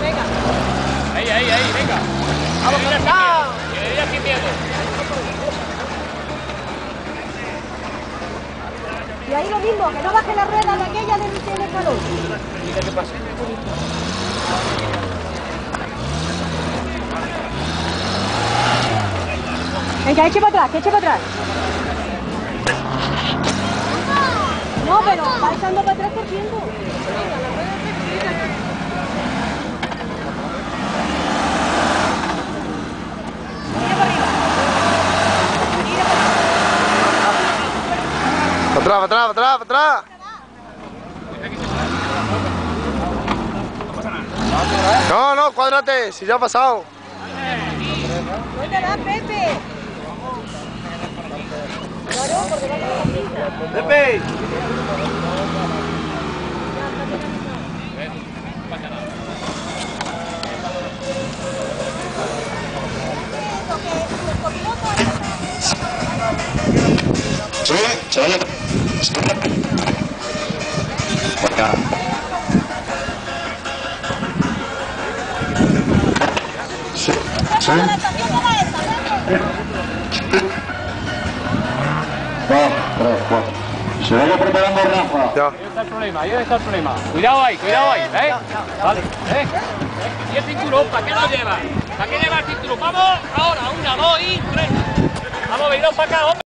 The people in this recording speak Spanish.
Venga. Ahí, venga. Vamos con el chao. Ella sin miedo. Y ahí lo mismo, que no baje la rueda de aquella del escalón. Mira qué pasa. Venga, eche para atrás, que eche para atrás. No, pero va echando para atrás corriendo. Venga, la rueda está. Mira para arriba. Mira para Para atrás. No, cuádrate, si ya ha pasado. no te da, Pepe. Claro, porque va a la Pepe. Se vaya preparando Rafa. Ya. Ahí está el problema. Cuidado ahí, ¿eh? Vale, ¿eh? ¿Y el cinturón? ¿Para qué lo lleva? ¿Para qué lleva el cinturón? Vamos, ahora, 1, 2 y 3. Vamos, veniros para acá, hombre.